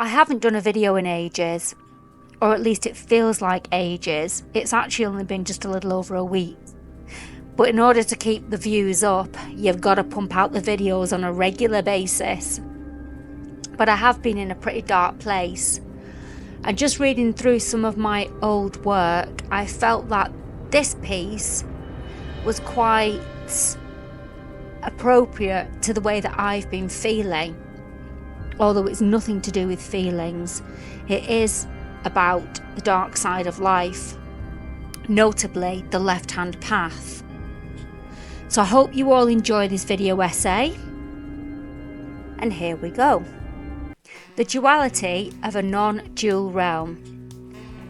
I haven't done a video in ages, or at least it feels like ages. It's actually only been just a little over a week. But in order to keep the views up, you've got to pump out the videos on a regular basis. But I have been in a pretty dark place. And just reading through some of my old work, I felt that this piece was quite appropriate to the way that I've been feeling. Although it's nothing to do with feelings, it is about the dark side of life, notably the left-hand path. So I hope you all enjoy this video essay, and here we go. The duality of a non-dual realm.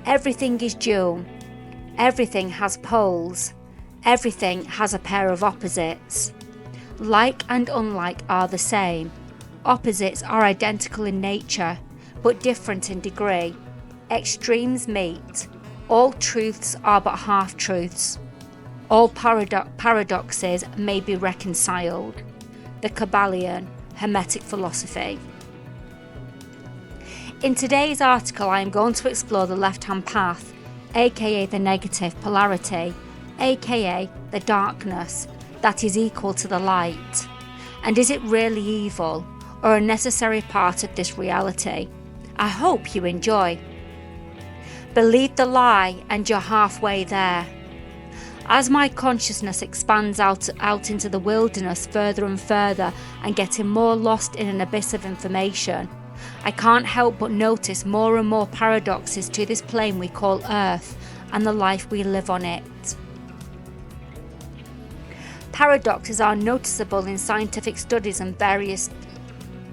Everything is dual. Everything has poles. Everything has a pair of opposites. Like and unlike are the same. Opposites are identical in nature, but different in degree. Extremes meet. All truths are but half-truths. All paradoxes may be reconciled. The Kabbalion Hermetic philosophy. In today's article, I am going to explore the left-hand path, aka the negative polarity, aka the darkness that is equal to the light. And is it really evil, or a necessary part of this reality? I hope you enjoy. Believe the lie and you're halfway there. As my consciousness expands out into the wilderness further and further and getting more lost in an abyss of information, I can't help but notice more and more paradoxes to this plane we call Earth and the life we live on it. Paradoxes are noticeable in scientific studies and various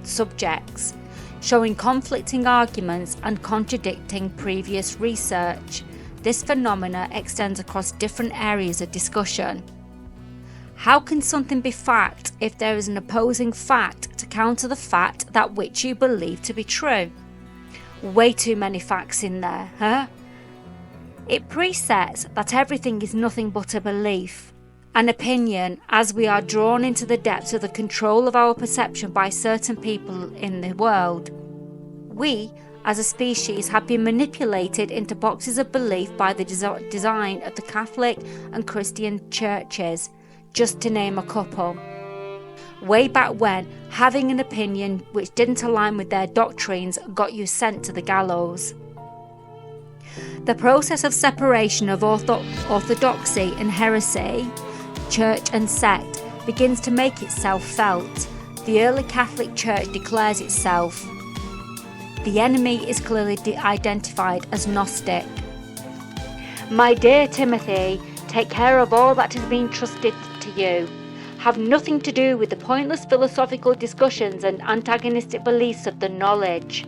subjects, showing conflicting arguments and contradicting previous research. This phenomena extends across different areas of discussion. How can something be fact if there is an opposing fact to counter the fact that which you believe to be true? Way too many facts in there, huh? It presets that everything is nothing but a belief, an opinion, as we are drawn into the depths of the control of our perception by certain people in the world. We, as a species, have been manipulated into boxes of belief by the design of the Catholic and Christian churches, just to name a couple. Way back when, having an opinion which didn't align with their doctrines got you sent to the gallows. The process of separation of orthodoxy and heresy, church and sect, begins to make itself felt. The early Catholic Church declares itself. The enemy is clearly identified as Gnostic. My dear Timothy, take care of all that has been trusted to you. Have nothing to do with the pointless philosophical discussions and antagonistic beliefs of the knowledge,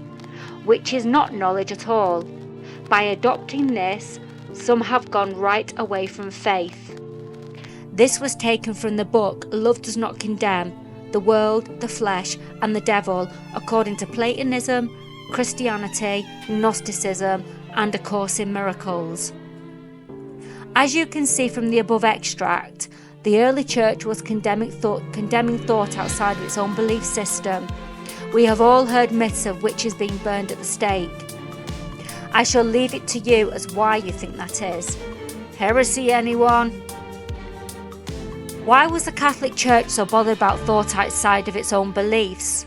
which is not knowledge at all. By adopting this, some have gone right away from faith. This was taken from the book Love Does Not Condemn, The World, the Flesh, and the Devil, according to Platonism, Christianity, Gnosticism, and A Course in Miracles. As you can see from the above extract, the early church was condemning thought outside of its own belief system. We have all heard myths of witches being burned at the stake. I shall leave it to you as why you think that is. Heresy, anyone? Why was the Catholic Church so bothered about thought outside of its own beliefs?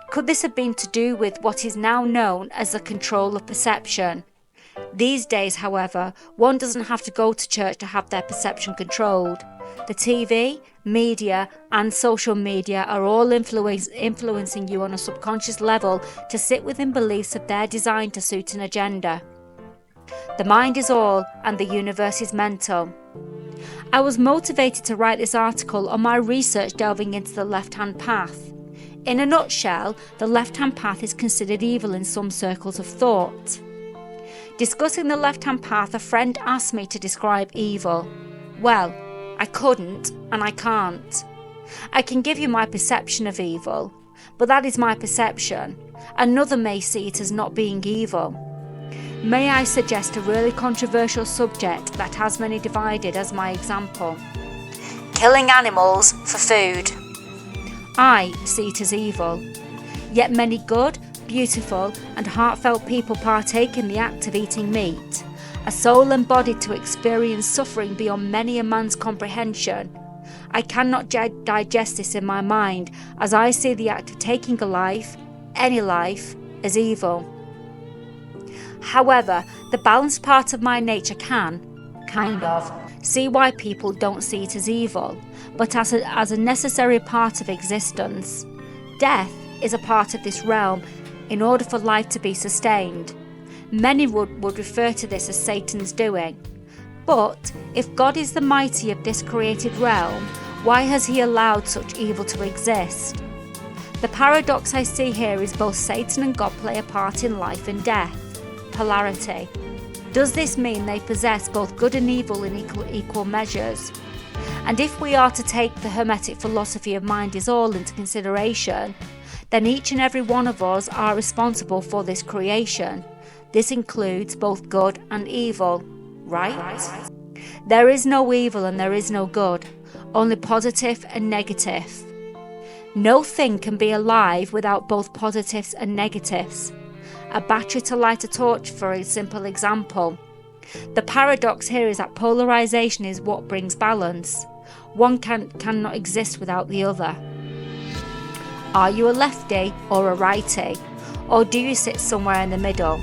Could this have been to do with what is now known as the control of perception? These days, however, one doesn't have to go to church to have their perception controlled. The TV, media, and social media are all influencing you on a subconscious level to sit within beliefs of their design to suit an agenda. The mind is all, and the universe is mental. I was motivated to write this article on my research delving into the left-hand path. In a nutshell, the left-hand path is considered evil in some circles of thought. Discussing the left-hand path, a friend asked me to describe evil. Well, I couldn't, and I can't. I can give you my perception of evil, but that is my perception. Another may see it as not being evil. May I suggest a really controversial subject that has many divided as my example? Killing animals for food. I see it as evil. Yet many good, beautiful and heartfelt people partake in the act of eating meat, a soul embodied to experience suffering beyond many a man's comprehension. I cannot digest this in my mind, as I see the act of taking a life, any life, as evil. However, the balanced part of my nature can, kind of, see why people don't see it as evil, but as a necessary part of existence. Death is a part of this realm in order for life to be sustained. Many would refer to this as Satan's doing. But if God is the mighty of this created realm, why has he allowed such evil to exist? The paradox I see here is both Satan and God play a part in life and death. Polarity. Does this mean they possess both good and evil in equal measures? And if we are to take the Hermetic philosophy of mind is all into consideration, then each and every one of us are responsible for this creation. This includes both good and evil, right? There is no evil and there is no good, only positive and negative. No thing can be alive without both positives and negatives. A battery to light a torch, for a simple example. The paradox here is that polarization is what brings balance. One cannot exist without the other. Are you a lefty or a righty? Or do you sit somewhere in the middle?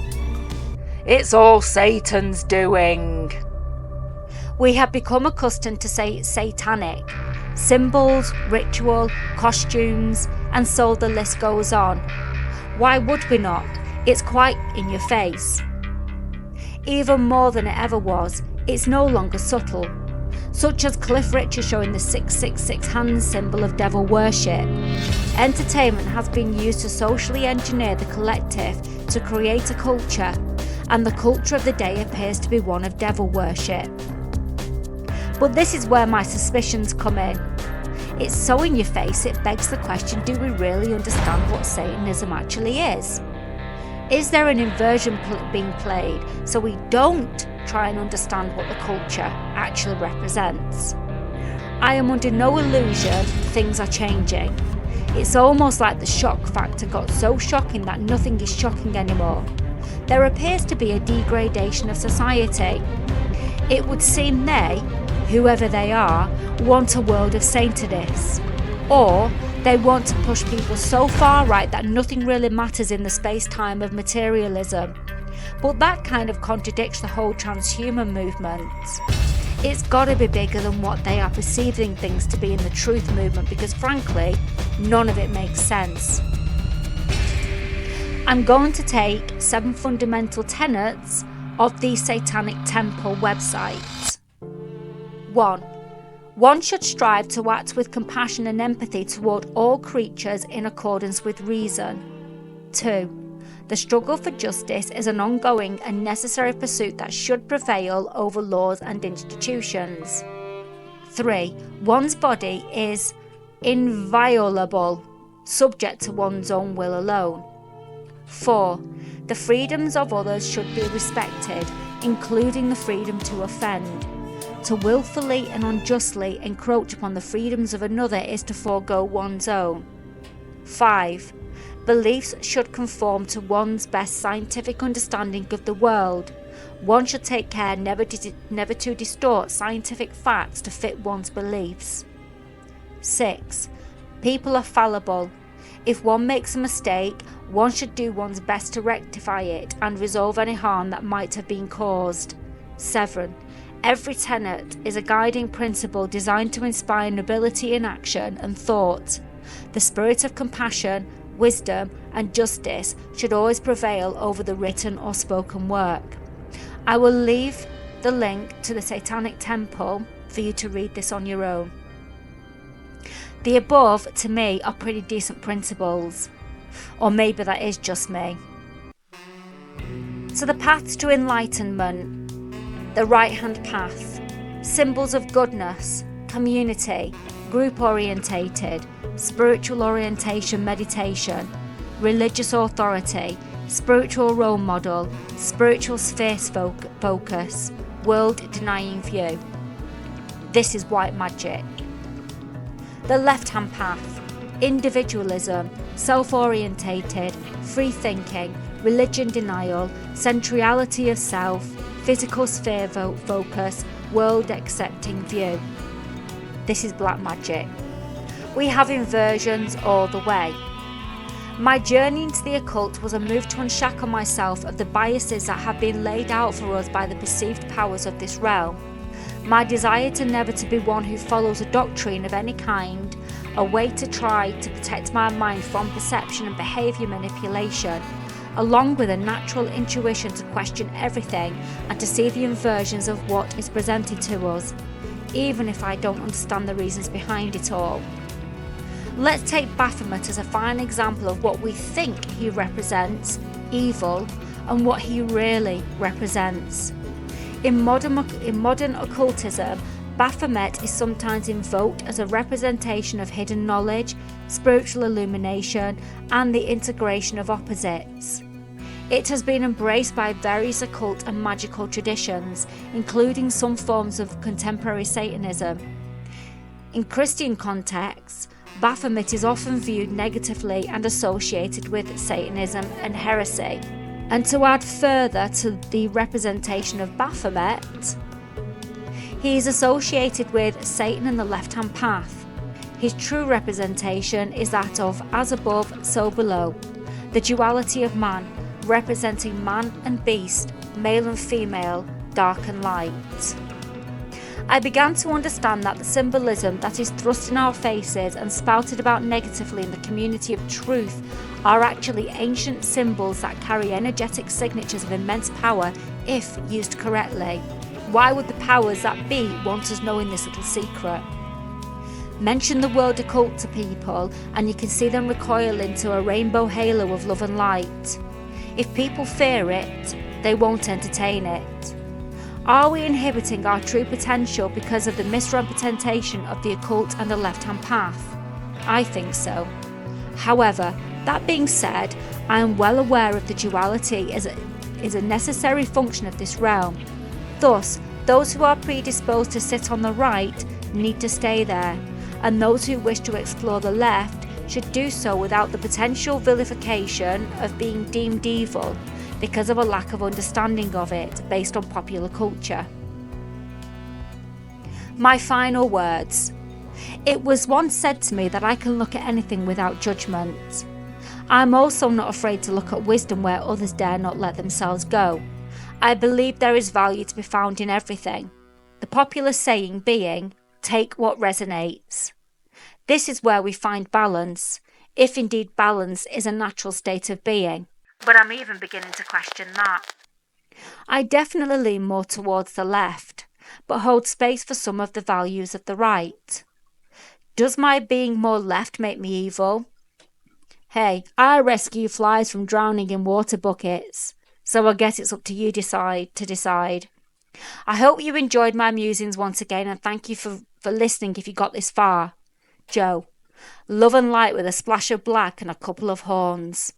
It's all Satan's doing. We have become accustomed to say satanic. Symbols, ritual, costumes, and so the list goes on. Why would we not? It's quite in your face. Even more than it ever was, it's no longer subtle. Such as Cliff Richard showing the 666 hands symbol of devil worship. Entertainment has been used to socially engineer the collective to create a culture, and the culture of the day appears to be one of devil worship. But this is where my suspicions come in. It's so in your face it begs the question, do we really understand what Satanism actually is? Is there an inversion being played so we don't try and understand what the culture actually represents? I am under no illusion things are changing. It's almost like the shock factor got so shocking that nothing is shocking anymore. There appears to be a degradation of society. It would seem they, whoever they are, want a world of saintedness. Or they want to push people so far right that nothing really matters in the space-time of materialism. But that kind of contradicts the whole transhuman movement. It's got to be bigger than what they are perceiving things to be in the truth movement, because frankly, none of it makes sense. I'm going to take 7 fundamental tenets of the Satanic Temple website. 1. One should strive to act with compassion and empathy toward all creatures in accordance with reason. 2. The struggle for justice is an ongoing and necessary pursuit that should prevail over laws and institutions. 3. One's body is inviolable, subject to one's own will alone. 4. The freedoms of others should be respected, including the freedom to offend. To willfully and unjustly encroach upon the freedoms of another is to forego one's own. 5. Beliefs should conform to one's best scientific understanding of the world. One should take care never to distort scientific facts to fit one's beliefs. 6. People are fallible. If one makes a mistake, one should do one's best to rectify it and resolve any harm that might have been caused. 7. Every tenet is a guiding principle designed to inspire nobility in action and thought. The spirit of compassion, wisdom, and justice should always prevail over the written or spoken work. I will leave the link to the Satanic Temple for you to read this on your own. The above, to me, are pretty decent principles. Or maybe that is just me. So the paths to enlightenment. The right-hand path, symbols of goodness, community, group-orientated, spiritual orientation meditation, religious authority, spiritual role model, spiritual sphere focus, world-denying view. This is white magic. The left-hand path, individualism, self-orientated, free-thinking, religion denial, centrality of self, physical sphere focus, world-accepting view. This is black magic. We have inversions all the way. My journey into the occult was a move to unshackle myself of the biases that have been laid out for us by the perceived powers of this realm. My desire to never to be one who follows a doctrine of any kind, a way to try to protect my mind from perception and behaviour manipulation, along with a natural intuition to question everything and to see the inversions of what is presented to us, even if I don't understand the reasons behind it all. Let's take Baphomet as a fine example of what we think he represents, evil, and what he really represents. In modern occultism, Baphomet is sometimes invoked as a representation of hidden knowledge, spiritual illumination, and the integration of opposites. It has been embraced by various occult and magical traditions, including some forms of contemporary Satanism. In Christian contexts, Baphomet is often viewed negatively and associated with Satanism and heresy. And to add further to the representation of Baphomet, he is associated with Satan and the left-hand path. His true representation is that of as above, so below, the duality of man, representing man and beast, male and female, dark and light. I began to understand that the symbolism that is thrust in our faces and spouted about negatively in the community of truth are actually ancient symbols that carry energetic signatures of immense power if used correctly. Why would the powers that be want us knowing this little secret? Mention the word occult to people and you can see them recoil into a rainbow halo of love and light. If people fear it, they won't entertain it. Are we inhibiting our true potential because of the misrepresentation of the occult and the left-hand path? I think so. However, that being said, I am well aware of the duality is a necessary function of this realm. Thus, those who are predisposed to sit on the right need to stay there, and those who wish to explore the left should do so without the potential vilification of being deemed evil because of a lack of understanding of it based on popular culture. My final words. It was once said to me that I can look at anything without judgment. I'm also not afraid to look at wisdom where others dare not let themselves go. I believe there is value to be found in everything. The popular saying being, take what resonates. This is where we find balance, if indeed balance is a natural state of being. But I'm even beginning to question that. I definitely lean more towards the left, but hold space for some of the values of the right. Does my being more left make me evil? Hey, I rescue flies from drowning in water buckets, so I guess it's up to you to decide. I hope you enjoyed my musings once again and thank you for listening if you got this far. Joe, love and light with a splash of black and a couple of horns.